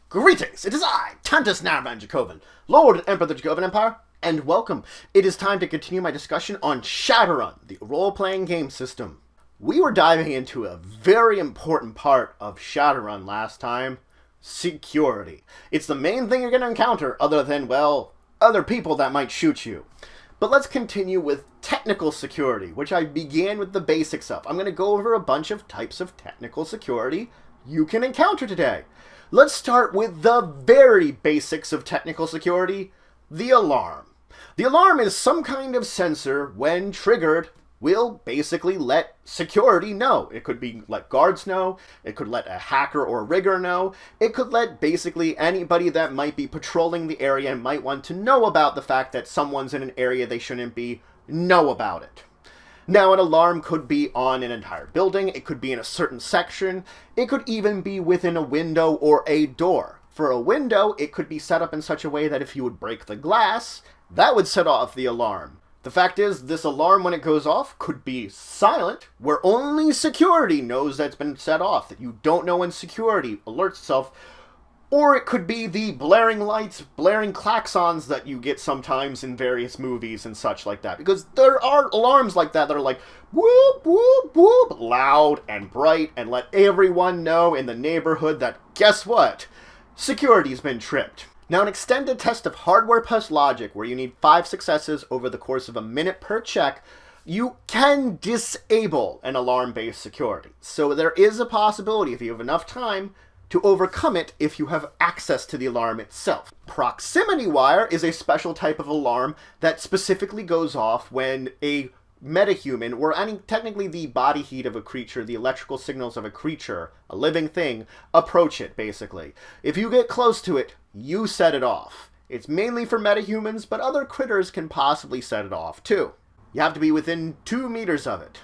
Greetings, it is I, Tantus Narvan Dracovin, Lord and Emperor of the Dracovin Empire, and welcome. It is time to continue my discussion on Shadowrun, the role-playing game system. We were diving into a very important part of Shadowrun last time, security. It's the main thing you're going to encounter other than, well, other people that might shoot you. But let's continue with technical security, which I began with the basics of. I'm going to go over a bunch of types of technical security you can encounter today. Let's start with the very basics of technical security, the alarm. The alarm is some kind of sensor, when triggered, will basically let security know. It could be let guards know, it could let a hacker or rigger know, it could let basically anybody that might be patrolling the area and might want to know about the fact that someone's in an area they shouldn't be, know about it. Now, an alarm could be on an entire building, it could be in a certain section, it could even be within a window or a door. For a window, it could be set up in such a way that if you would break the glass, that would set off the alarm. The fact is, this alarm, when it goes off, could be silent, where only security knows that's been set off, that you don't know when security alerts itself. Or it could be the blaring lights, blaring klaxons that you get sometimes in various movies and such like that. Because there are alarms like that that are like, whoop, whoop, whoop, loud and bright, and let everyone know in the neighborhood that, guess what? Security's been tripped. Now, an extended test of hardware plus logic, where you need 5 successes over the course of a minute per check, you can disable an alarm-based security. So there is a possibility, if you have enough time, to overcome it if you have access to the alarm itself. Proximity wire is a special type of alarm that specifically goes off when a metahuman, or technically the body heat of a creature, the electrical signals of a creature, a living thing, approach it, basically. If you get close to it, you set it off. It's mainly for metahumans, but other critters can possibly set it off, too. You have to be within 2 meters of it.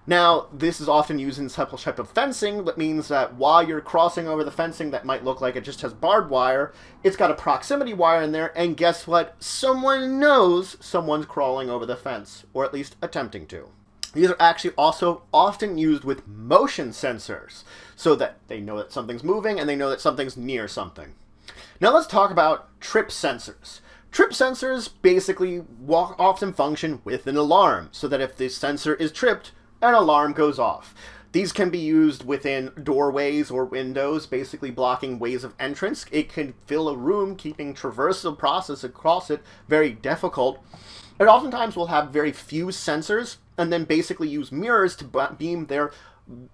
Now, this is often used in some type of fencing, that means that while you're crossing over the fencing that might look like it just has barbed wire, it's got a proximity wire in there, and guess what? Someone knows someone's crawling over the fence, or at least attempting to. These are actually also often used with motion sensors, so that they know that something's moving and they know that something's near something. Now let's talk about trip sensors. Trip sensors basically often function with an alarm, so that if the sensor is tripped, an alarm goes off. These can be used within doorways or windows, basically blocking ways of entrance. It can fill a room, keeping traversal process across it very difficult. It oftentimes will have very few sensors, and then basically use mirrors to beam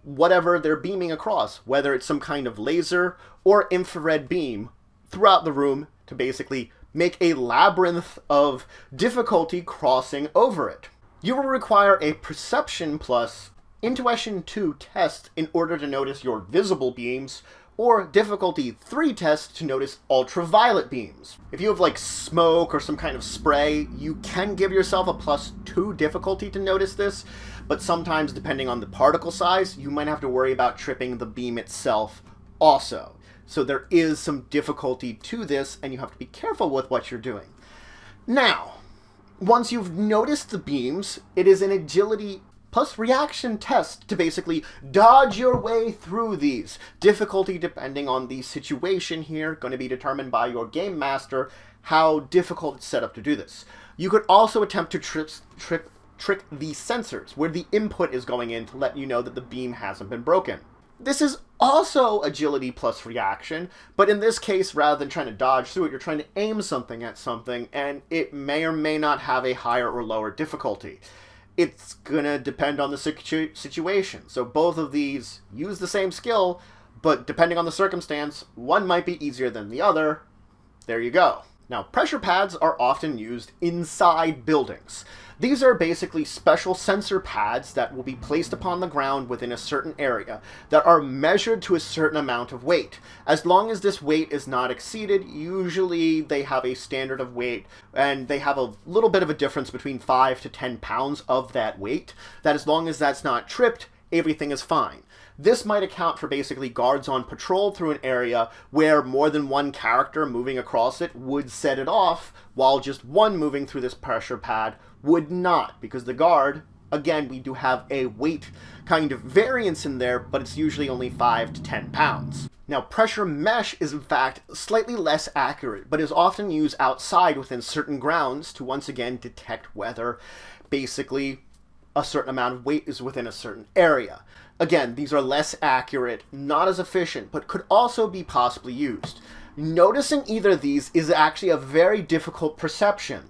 whatever they're beaming across, whether it's some kind of laser or infrared beam throughout the room to basically make a labyrinth of difficulty crossing over it. You will require a Perception plus Intuition 2 test in order to notice your visible beams, or Difficulty 3 test to notice ultraviolet beams. If you have like smoke or some kind of spray, you can give yourself a +2 difficulty to notice this, but sometimes depending on the particle size, you might have to worry about tripping the beam itself also. So there is some difficulty to this, and you have to be careful with what you're doing. Now, once you've noticed the beams, it is an agility plus reaction test to basically dodge your way through these. Difficulty, depending on the situation here, going to be determined by your game master how difficult it's set up to do this. You could also attempt to trick the sensors, where the input is going in to let you know that the beam hasn't been broken. This is also agility plus reaction, but in this case, rather than trying to dodge through it, you're trying to aim something at something, and it may or may not have a higher or lower difficulty. It's gonna depend on the situation. So both of these use the same skill, but depending on the circumstance, one might be easier than the other. There you go. Now, pressure pads are often used inside buildings. These are basically special sensor pads that will be placed upon the ground within a certain area that are measured to a certain amount of weight. As long as this weight is not exceeded, usually they have a standard of weight, and they have a little bit of a difference between 5 to 10 pounds of that weight, that as long as that's not tripped, everything is fine. This might account for basically guards on patrol through an area where more than one character moving across it would set it off, while just one moving through this pressure pad would not, because the guard, again, we do have a weight kind of variance in there, but it's usually only 5 to 10 pounds. Now, pressure mesh is in fact slightly less accurate, but is often used outside within certain grounds to once again detect whether basically a certain amount of weight is within a certain area. Again, these are less accurate, not as efficient, but could also be possibly used. Noticing either of these is actually a very difficult perception.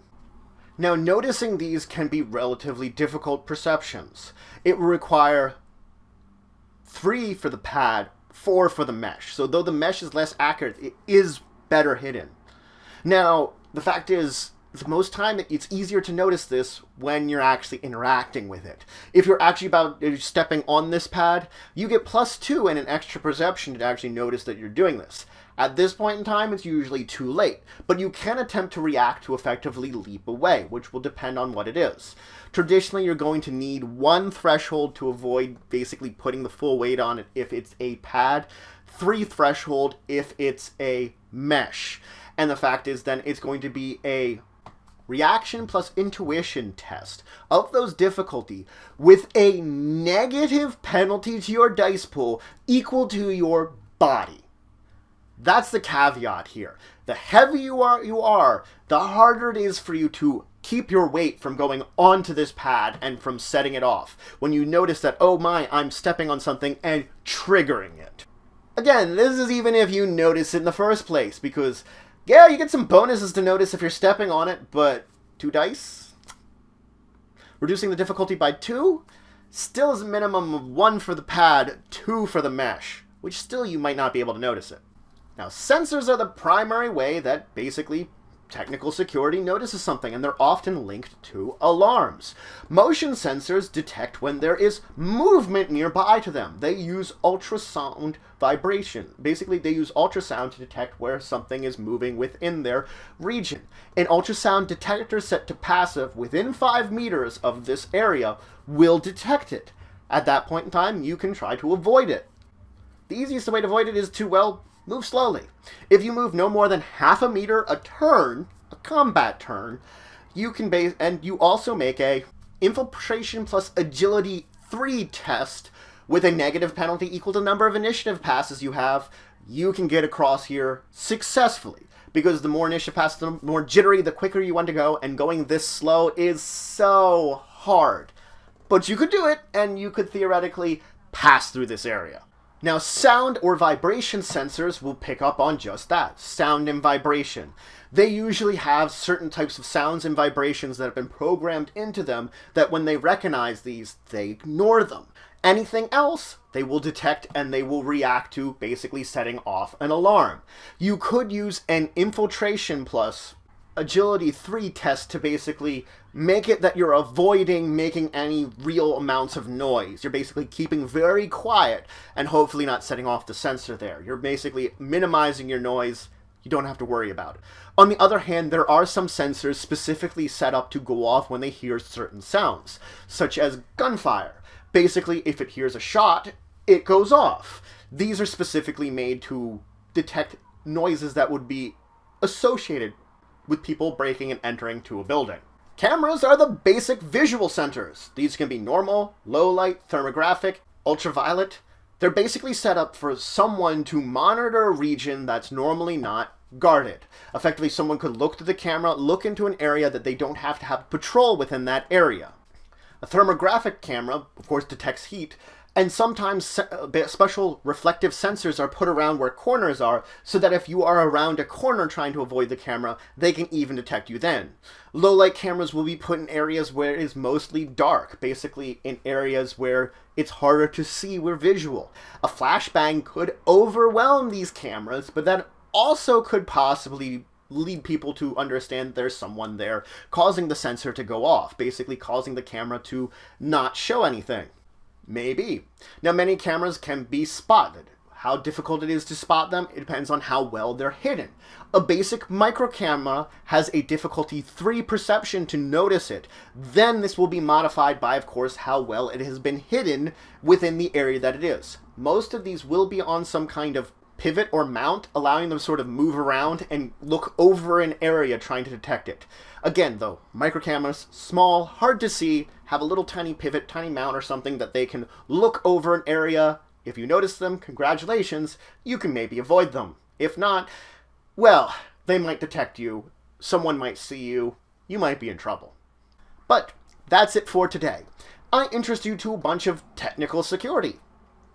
Now, noticing these can be relatively difficult perceptions. It will require 3 for the pad, 4 for the mesh. So though the mesh is less accurate, it is better hidden. Now, the fact is, the most time it's easier to notice this when you're actually interacting with it. If you're actually stepping on this pad, you get +2 and an extra perception to actually notice that you're doing this. At this point in time, it's usually too late, but you can attempt to react to effectively leap away, which will depend on what it is. Traditionally, you're going to need 1 threshold to avoid basically putting the full weight on it if it's a pad, 3 threshold if it's a mesh. And the fact is then it's going to be a reaction plus intuition test of those difficulty with a negative penalty to your dice pool equal to your body. That's the caveat here. The heavier you are, the harder it is for you to keep your weight from going onto this pad and from setting it off when you notice that, oh my, I'm stepping on something and triggering it. Again, this is even if you notice it in the first place, because yeah, you get some bonuses to notice if you're stepping on it, but 2 dice? Reducing the difficulty by 2? Still is a minimum of 1 for the pad, 2 for the mesh, which still you might not be able to notice it. Now, sensors are the primary way that basically technical security notices something, and they're often linked to alarms. Motion sensors detect when there is movement nearby to them. They use ultrasound vibration. Basically, they use ultrasound to detect where something is moving within their region. An ultrasound detector set to passive within 5 meters of this area will detect it. At that point in time, you can try to avoid it. The easiest way to avoid it is to, well, move slowly. If you move no more than half a meter a turn, a combat turn, you can and you also make a infiltration plus agility 3 test with a negative penalty equal to the number of initiative passes you have, you can get across here successfully. Because the more initiative passes, the more jittery, the quicker you want to go, and going this slow is so hard. But you could do it, and you could theoretically pass through this area. Now, sound or vibration sensors will pick up on just that, sound and vibration. They usually have certain types of sounds and vibrations that have been programmed into them that when they recognize these, they ignore them. Anything else, they will detect and they will react to basically setting off an alarm. You could use an infiltration plus agility 3 test to basically make it that you're avoiding making any real amounts of noise. You're basically keeping very quiet and hopefully not setting off the sensor there. You're basically minimizing your noise. You don't have to worry about it. On the other hand, there are some sensors specifically set up to go off when they hear certain sounds, such as gunfire. Basically, if it hears a shot, it goes off. These are specifically made to detect noises that would be associated with people breaking and entering to a building. Cameras are the basic visual sensors. These can be normal, low light, thermographic, ultraviolet. They're basically set up for someone to monitor a region that's normally not guarded. Effectively, someone could look through the camera, look into an area that they don't have to have patrol within that area. A thermographic camera, of course, detects heat, and sometimes special reflective sensors are put around where corners are, so that if you are around a corner trying to avoid the camera, they can even detect you then. Low-light cameras will be put in areas where it is mostly dark, basically in areas where it's harder to see with visual. A flashbang could overwhelm these cameras, but that also could possibly lead people to understand there's someone there, causing the sensor to go off, basically causing the camera to not show anything. Maybe. Now, many cameras can be spotted. How difficult it is to spot them, it depends on how well they're hidden. A basic micro camera has a difficulty 3 perception to notice it. Then this will be modified by, of course, how well it has been hidden within the area that it is. Most of these will be on some kind of pivot or mount, allowing them to sort of move around and look over an area trying to detect it. Again, though, micro cameras, small, hard to see, have a little tiny pivot, tiny mount or something that they can look over an area. If you notice them, congratulations, you can maybe avoid them. If not, well, they might detect you, someone might see you, you might be in trouble. But that's it for today. I introduced you to a bunch of technical security.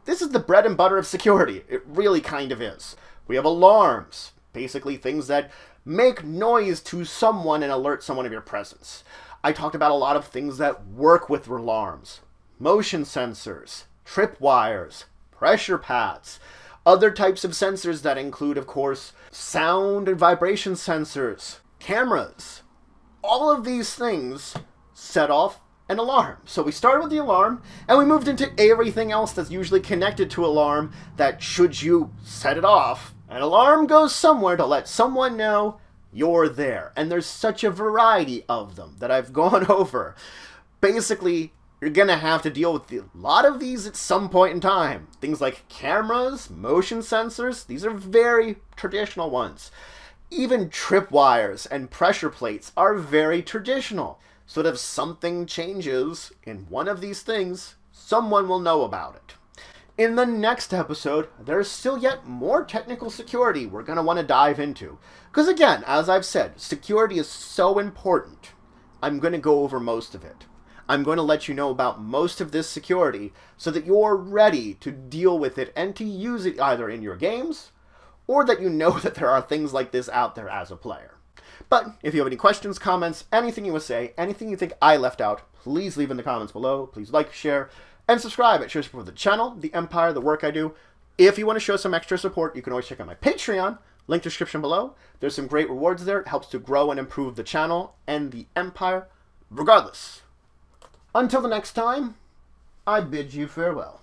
This is the bread and butter of security. It really kind of is. We have alarms, basically things that make noise to someone and alert someone of your presence. I talked about a lot of things that work with alarms. Motion sensors, tripwires, pressure pads, other types of sensors that include, of course, sound and vibration sensors, cameras. All of these things set off an alarm. So we started with the alarm, and we moved into everything else that's usually connected to alarm that should you set it off, an alarm goes somewhere to let someone know you're there. And there's such a variety of them that I've gone over. Basically, you're going to have to deal with a lot of these at some point in time. Things like cameras, motion sensors, these are very traditional ones. Even tripwires and pressure plates are very traditional. So that if something changes in one of these things, someone will know about it. In the next episode, there's still yet more technical security we're going to want to dive into. Because again, as I've said, security is so important. I'm going to go over most of it. I'm going to let you know about most of this security so that you're ready to deal with it and to use it either in your games or that you know that there are things like this out there as a player. But if you have any questions, comments, anything you want to say, anything you think I left out, please leave in the comments below. Please like, share, and subscribe. It shows for the channel, the Empire, the work I do. If you want to show some extra support, you can always check out my Patreon. Link description below. There's some great rewards there. It helps to grow and improve the channel and the Empire. Regardless, until the next time, I bid you farewell.